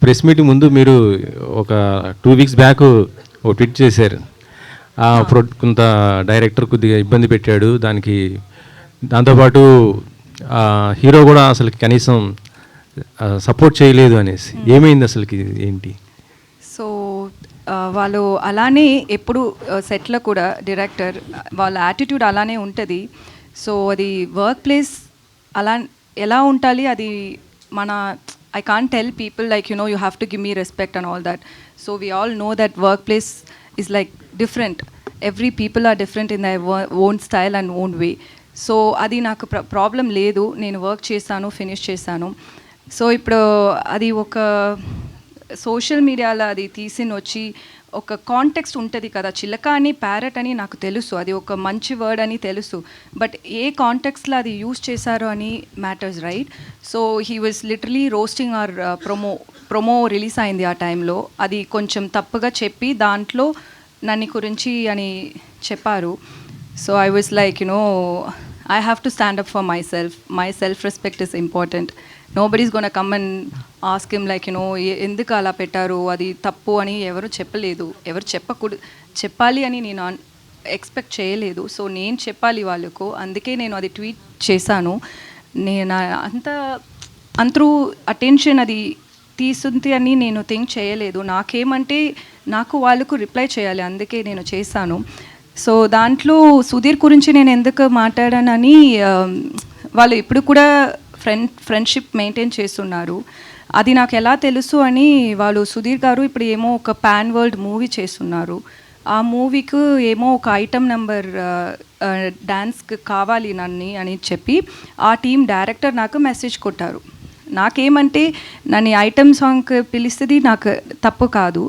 Press meeting ముందు మీరు ఒక 2 వీక్స్ బ్యాక్ ఒక ట్వీట్ చేశారు. కొంత డైరెక్టర్ కొద్దిగా ఇబ్బంది పెట్టాడు, దాంతోపాటు హీరో కూడా అసలు కనీసం సపోర్ట్ చేయలేదు అనేసి. ఏమైంది అసలుకి, ఏంటి? సో వాళ్ళు అలానే ఎప్పుడు సెట్లో కూడా డైరెక్టర్ వాళ్ళ యాటిట్యూడ్ అలానే ఉంటుంది. సో అది వర్క్ ప్లేస్ అలా ఎలా ఉండాలి, అది మన I can't tell people like, you know, you have to give me respect and all that. So we all know that workplace is like different. Every people are different in their own style and own way. So అది నాకు problem లేదు, నేను work చేశాను, finish చేశాను. So ఇప్పుడు అది ఒక social మీడియాలో అది తీసిన వచ్చి ఒక కాంటెక్స్ట్ ఉంటుంది కదా, చిలక అని ప్యారెట్ అని నాకు తెలుసు, అది ఒక మంచి వర్డ్ అని తెలుసు, బట్ ఏ కాంటెక్స్ట్లో అది యూస్ చేశారో అని matters, right? So he was literally roasting or promo release అయింది ఆ టైంలో, అది కొంచెం తప్పుగా చెప్పి దాంట్లో నన్ను గురించి అని చెప్పారు. So I was like, you no, I have to stand up for myself. My self-respect is important. Nobody's going to come and ask him like, you know, ఎందుకు అలా పెట్టారు, అది తప్పు అని ఎవరు చెప్పలేదు, ఎవరు చెప్పాలి అని నేను ఎక్స్పెక్ట్ చేయలేదు. సో నేను చెప్పాలి వాళ్ళకు, అందుకే నేను అది ట్వీట్ చేశాను. నేను అంతరూ అటెన్షన్ అది తీసుంది అని నేను థింక్ చేయలేదు. నాకేమంటే నాకు వాళ్ళకు రిప్లై చేయాలి, అందుకే నేను చేశాను. సో దాంట్లో సుధీర్ గురించి నేను ఎందుకు మాట్లాడానని, వాళ్ళు ఇప్పుడు కూడా ఫ్రెండ్షిప్ మెయింటైన్ చేస్తున్నారు. అది నాకు ఎలా తెలుసు అని, వాళ్ళు సుధీర్ గారు ఇప్పుడు ఏమో ఒక పాన్ వరల్డ్ మూవీ చేస్తున్నారు. ఆ మూవీకి ఏమో ఒక ఐటమ్ నెంబర్ డ్యాన్స్కి కావాలి నన్ను అని చెప్పి ఆ టీం డైరెక్టర్ నాకు మెసేజ్ కొట్టారు. నాకేమంటే నన్ను ఐటమ్ సాంగ్కి పిలిస్తుంది నాకు తప్పు కాదు,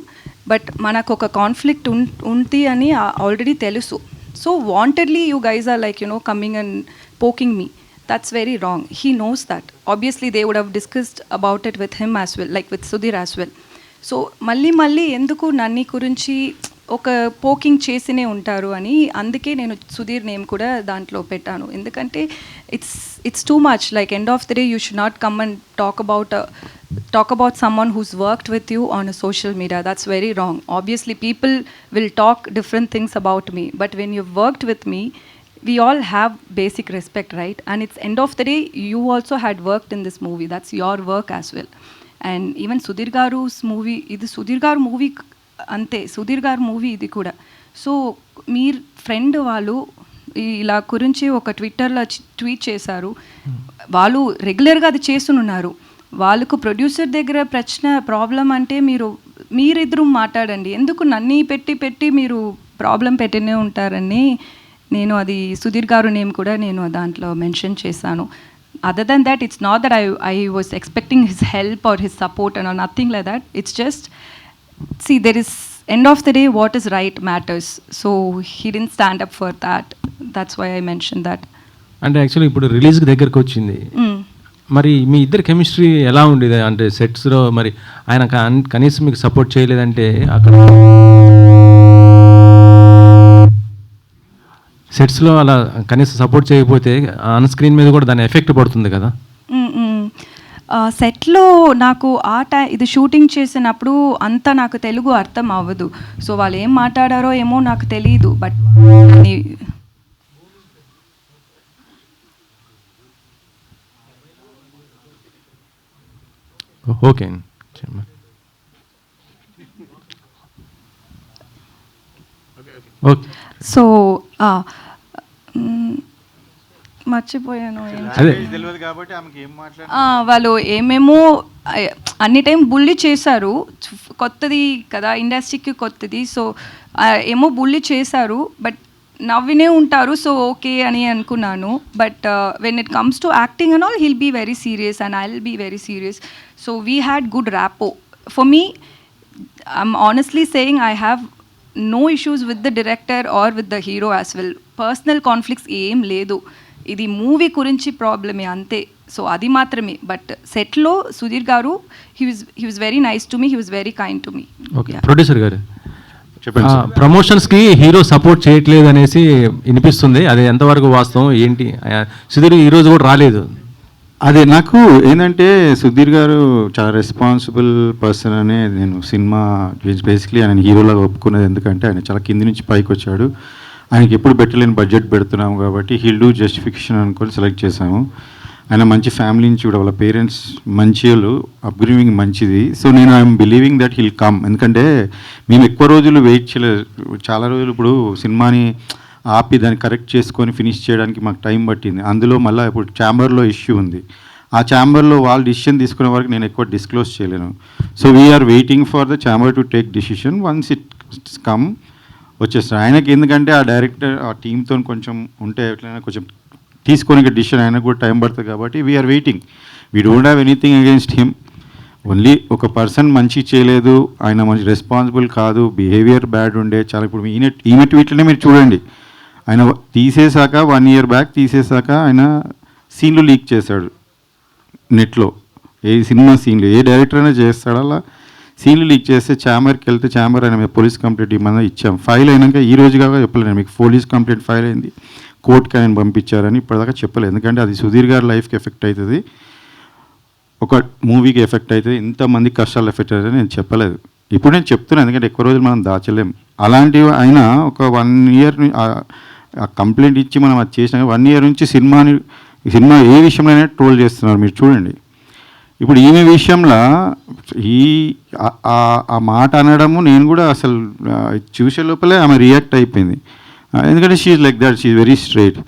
బట్ మనకు ఒక కాన్ఫ్లిక్ట్ ఉంది అని ఆల్రెడీ తెలుసు. So wantedly you guys are like, you know, coming and poking me. That's very wrong. He knows that. Obviously they would have discussed about it with him as well, like with Sudhir as well. So మళ్ళీ ఎందుకు నన్ని గురించి ఒక poking చేసినే ఉంటారు అని, అందుకే నేను Sudheer name కూడా దాంట్లో పెట్టాను. ఎందుకంటే it's too much. Like end of the day you should not come and talk about someone who's worked with you on a social media. That's very wrong. Obviously people will talk different things about me, but when you've worked with me, we all have basic respect, right? And it's end of the day, you also had worked in this movie. That's your work as well. And even Sudhir Garu's movie, ఇది సుధీర్ గారు movie అంతే, సుధీర్ గారు movie ఇది కూడా. So మీ friend వాళ్ళు ఇలా గురించి ఒక ట్విట్టర్లో ట్వీట్ చేశారు. వాళ్ళు రెగ్యులర్గా అది చేస్తున్నారు. వాళ్ళకు ప్రొడ్యూసర్ దగ్గర ప్రాబ్లం అంటే మీరిద్దరూ మాట్లాడండి, ఎందుకు నన్ను పెట్టి మీరు ప్రాబ్లం పెట్టినే ఉంటారని నేను అది సుధీర్ గారు నేమ్ కూడా నేను దాంట్లో మెన్షన్ చేశాను. Other than that, it's not that I was expecting his help or his support and nothing like that. It's just see, there is end of the day what is right matters. So he didn't stand up for that. That's why I mentioned that. అంటే actually ఇప్పుడు release దగ్గరకు వచ్చింది, మరి మీ ఇద్దరు chemistry ఎలా ఉండేది? అంటే సెట్స్లో మరి ఆయన కనీసం మీకు సపోర్ట్ చేయలేదంటే, అక్కడ సెట్స్లో అలా కనీసం సపోర్ట్ చేయకపోతే ఆన్ స్క్రీన్ మీద కూడా దాని ఎఫెక్ట్ పడుతుంది కదా. సెట్లో నాకు ఇది షూటింగ్ చేసినప్పుడు అంతా నాకు తెలుగు అర్థం అవ్వదు. సో వాళ్ళు ఏం మాట్లాడారో ఏమో నాకు తెలియదు, బట్ ఓకే. సో మర్చిపోయాను. వాళ్ళు ఏమేమో అన్ని టైం బుల్లి చేశారు, కొత్తది కదా, ఇండస్ట్రీకి కొత్తది. సో ఏమో బుల్లి చేశారు, బట్ నవ్వినే ఉంటారు. సో ఓకే అని అనుకున్నాను. But when it comes to acting and all, he'll be very serious and I will be very serious. So we had good rapport. For me, I'm honestly saying, I have no issues with the director or with the hero as well. Personal conflicts ఏం లేదు, ఇది movie గురించి ప్రాబ్లమే అంతే. So అది మాత్రమే. But సెట్లో సుధీర్ గారు, he was very nice to me, he was very kind to me. Okay. Producer గారు, ప్రమోషన్స్కి హీరో సపోర్ట్ చేయట్లేదు అనేసి వినిపిస్తుంది, అది ఎంతవరకు వాస్తవం ఏంటి? సుధీర్ ఈరోజు కూడా రాలేదు. అదే నాకు ఏంటంటే సుధీర్ గారు చాలా రెస్పాన్సిబుల్ పర్సన్ అనే నేను సినిమా బేసిక్లీ ఆయన హీరోలాగా ఒప్పుకున్నది. ఎందుకంటే ఆయన చాలా కింది నుంచి పైకి వచ్చాడు. ఆయనకి ఎప్పుడు పెట్టలేని బడ్జెట్ పెడుతున్నాము కాబట్టి హీల్ డూ జస్టిఫికేషన్ అనుకొని సెలెక్ట్ చేశాము. ఆయన మంచి ఫ్యామిలీ నుంచి కూడా వాళ్ళ పేరెంట్స్ మంచి వాళ్ళు, అప్గ్రీవింగ్ మంచిది. సో నేను I'm believing that he'll come. ఎందుకంటే మేము ఎక్కువ రోజులు వెయిట్ చేయలేదు. చాలా రోజులు ఇప్పుడు సినిమాని ఆపి దాన్ని కరెక్ట్ చేసుకొని ఫినిష్ చేయడానికి మాకు టైం పట్టింది. అందులో మళ్ళీ ఇప్పుడు ఛాంబర్లో ఇష్యూ ఉంది. ఆ ఛాంబర్లో వాళ్ళు డిసిషన్ తీసుకునే వరకు నేను ఎక్కువ డిస్క్లోజ్ చేయలేను. So we're waiting for the chamber to take decision. Once it's come వచ్చేస్తారు. ఆయనకి ఎందుకంటే ఆ డైరెక్టర్ ఆ టీంతో కొంచెం ఉంటే ఎట్లయినా కొంచెం తీసుకొని డిసిషన్ ఆయనకు కూడా టైం పడుతుంది కాబట్టి we're waiting. We don't have anything against him. Only ఒక పర్సన్ మంచి చేయలేదు, ఆయన మంచి రెస్పాన్సిబుల్ కాదు, బిహేవియర్ బ్యాడ్ ఉండే చాలా. ఇప్పుడు ఈమె ట్వీట్లనే మీరు చూడండి. ఆయన తీసేశాక 1 year బ్యాక్ తీసేశాక ఆయన సీన్లు లీక్ చేశాడు నెట్లో. ఏ సినిమా సీన్లు ఏ డైరెక్టర్ అయినా చేస్తాడు అలా సీన్లు లీక్ చేస్తే ఛాంబర్కి వెళ్తే ఛాంబర్ ఆయన మీద పోలీస్ కంప్లైంట్ ఇవ్వమని ఇచ్చాం. ఫైల్ అయినాక ఈ రోజు కాగా చెప్పలేదు మీకు పోలీస్ కంప్లైంట్ ఫైల్ అయింది, కోర్టుకి ఆయన పంపించారని ఇప్పటిదాకా చెప్పలేదు. ఎందుకంటే అది సుధీర్ గారి లైఫ్కి ఎఫెక్ట్ అవుతుంది, ఒక మూవీకి ఎఫెక్ట్ అవుతుంది, ఇంతమంది కష్టాలు ఎఫెక్ట్ అవుతుంది నేను చెప్పలేదు. ఇప్పుడు నేను చెప్తున్నాను ఎందుకంటే ఎక్కువ రోజులు మనం దాచలేం. అలాంటివి అయినా ఒక 1 year కంప్లైంట్ ఇచ్చి మనం అది చేసినా 1 year నుంచి సినిమా ఏ విషయంలోనే ట్రోల్ చేస్తున్నారు మీరు చూడండి. ఇప్పుడు ఈమె విషయంలో ఆ మాట అనడము నేను కూడా అసలు చూసే లోపలే ఆమె రియాక్ట్ అయిపోయింది. ఎందుకంటే she's like that, she's very straight.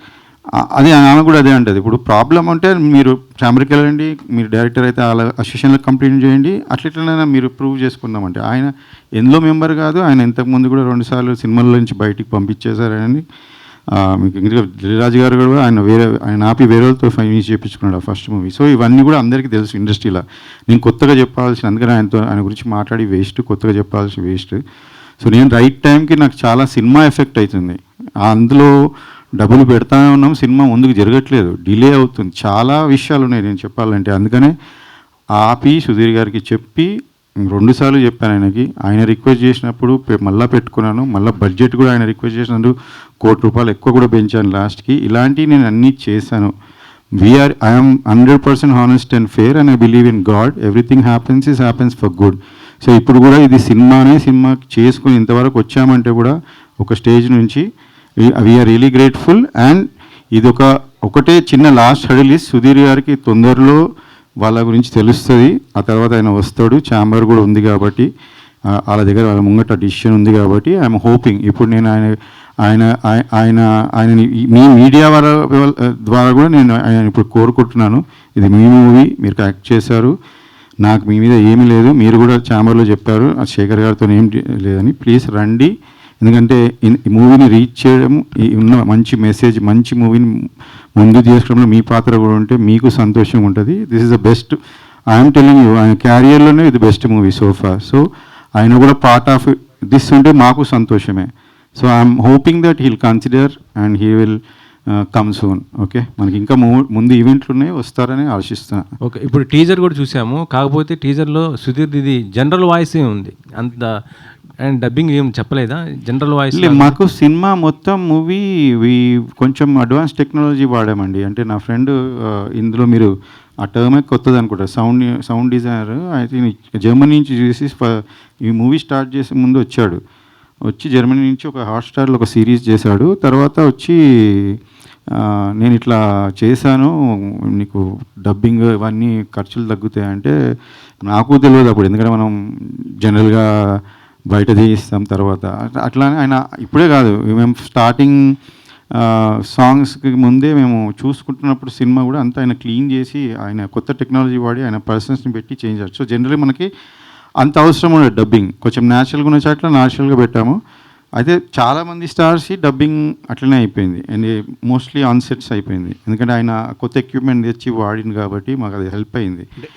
అది ఆమె కూడా అదే అంటది. ఇప్పుడు ప్రాబ్లం అంటే మీరు ఛాంబర్కి వెళ్ళండి, మీరు డైరెక్టర్ అయితే అలా అసోసియేషన్లో కంప్లైంట్ చేయండి, అట్లయినా మీరు ప్రూవ్ చేసుకుందామంటే ఆయన ఎందులో మెంబర్ కాదు. ఆయన ఇంతకుముందు కూడా 2 సార్లు సినిమాల నుంచి బయటికి పంపించేశారని మీకు ఇంకా దిల్రాజు గారు కూడా ఆయన ఆపి వేరే వాళ్ళతో ఫైనిష్ చేయించుకున్నాడు ఆ ఫస్ట్ మూవీ. సో ఇవన్నీ కూడా అందరికీ తెలుసు ఇండస్ట్రీలో. నేను కొత్తగా చెప్పాల్సిన, అందుకని ఆయన గురించి మాట్లాడి వేస్ట్, కొత్తగా చెప్పాల్సిన వేస్ట్. సో నేను రైట్ టైంకి నాకు చాలా సినిమా ఎఫెక్ట్ అవుతుంది. అందులో డబ్బులు పెడతానే ఉన్నాం, సినిమా ముందుకు జరగట్లేదు, డిలే అవుతుంది, చాలా విషయాలు ఉన్నాయి నేను చెప్పాలంటే. అందుకనే ఆపి సుధీర్ గారికి చెప్పి 2 సార్లు చెప్పాను ఆయనకి. ఆయన రిక్వెస్ట్ చేసినప్పుడు మళ్ళీ పెట్టుకున్నాను, మళ్ళీ బడ్జెట్ కూడా ఆయన రిక్వెస్ట్ చేసినందుకు ₹1,00,00,000 ఎక్కువ కూడా పెంచాను లాస్ట్కి. ఇలాంటివి నేను అన్నీ చేశాను. I'm 100% honest and fair and I believe in God. Everything happens for good. So ఇప్పుడు కూడా ఇది సినిమా చేసుకుని ఇంతవరకు వచ్చామంటే కూడా ఒక స్టేజ్ నుంచి వీఆర్ రియలీ గ్రేట్ఫుల్. అండ్ ఇది ఒకటే చిన్న లాస్ట్ హడిల్ ఇస్ సుధీర్ గారికి తొందరలో వాళ్ళ గురించి తెలుస్తుంది. ఆ తర్వాత ఆయన వస్తాడు, ఛాంబర్ కూడా ఉంది కాబట్టి వాళ్ళ దగ్గర వాళ్ళ ముంగట డిసిషన్ ఉంది కాబట్టి ఐఎమ్ హోపింగ్. ఇప్పుడు నేను ఆయన మీ మీడియా ద్వారా కూడా నేను ఆయన ఇప్పుడు కోరుకుంటున్నాను, ఇది మీ మూవీ, మీరు యాక్ట్ చేశారు, నాకు మీ మీద ఏమీ లేదు, మీరు కూడా ఛాంబర్లో చెప్పారు శేఖర్ గారితో ఏం లేదని, ప్లీజ్ రండి. ఎందుకంటే ఈ మూవీని రీచ్ చేయడం, ఉన్న మంచి మెసేజ్, మంచి మూవీని ముందు చేసుకోవడంలో మీ పాత్ర కూడా ఉంటే మీకు సంతోషంగా ఉంటుంది. This is the best, I'm telling you, ఆయన క్యారియర్లోనే ఇది బెస్ట్ మూవీ సోఫా. సో ఆయన కూడా పార్ట్ ఆఫ్ దిస్ ఉంటే మాకు సంతోషమే. So I'm hoping that heal consider and he will come soon. Okay, మనకి ఇంకా ముందు ఈవెంట్లు ఉన్నాయి, వస్తారని ఆశిస్తున్నాను. ఓకే, ఇప్పుడు టీజర్ కూడా చూసాము. కాకపోతే టీజర్లో సుధీర్ ఇది జనరల్ వాయిసే ఉంది, అంత అండ్ డబ్బింగ్ ఏం చెప్పలేదా? జనరల్ వాయిస్ మాకు సినిమా మొత్తం మూవీ కొంచెం అడ్వాన్స్ టెక్నాలజీ వాడామండి. అంటే నా ఫ్రెండ్ ఇందులో మీరు ఆ టర్మే కొత్తది అనుకుంటారు, సౌండ్ డిజైనర్ అయితే జర్మనీ నుంచి చూసి ఈ మూవీ స్టార్ట్ చేసే ముందు వచ్చి జర్మనీ నుంచి ఒక హాట్స్టార్లో ఒక సిరీస్ చేశాడు. తర్వాత వచ్చి నేను ఇట్లా చేశాను, నీకు డబ్బింగ్ ఇవన్నీ ఖర్చులు తగ్గుతాయంటే నాకు తెలియదు అప్పుడు, ఎందుకంటే మనం జనరల్గా బయట చేయిస్తాం. తర్వాత అట్లానే ఆయన ఇప్పుడే కాదు, మేము స్టార్టింగ్ సాంగ్స్కి ముందే మేము చూసుకుంటున్నప్పుడు సినిమా కూడా అంతా ఆయన క్లీన్ చేసి ఆయన కొత్త టెక్నాలజీ వాడి ఆయన పర్సన్స్ని పెట్టి చేంజ్ చేయాలి. సో జనరల్లీ మనకి అంత అవసరం ఉండదు డబ్బింగ్, కొంచెం న్యాచురల్గా ఉన్న చోట్ల న్యాచురల్గా పెట్టాము. అయితే చాలామంది స్టార్స్ డబ్బింగ్ అట్లనే అయిపోయింది అండ్ మోస్ట్లీ ఆన్ సెట్స్ అయిపోయింది, ఎందుకంటే ఆయన కొత్త ఎక్విప్మెంట్ తెచ్చి వాడింది కాబట్టి మాకు అది హెల్ప్ అయింది.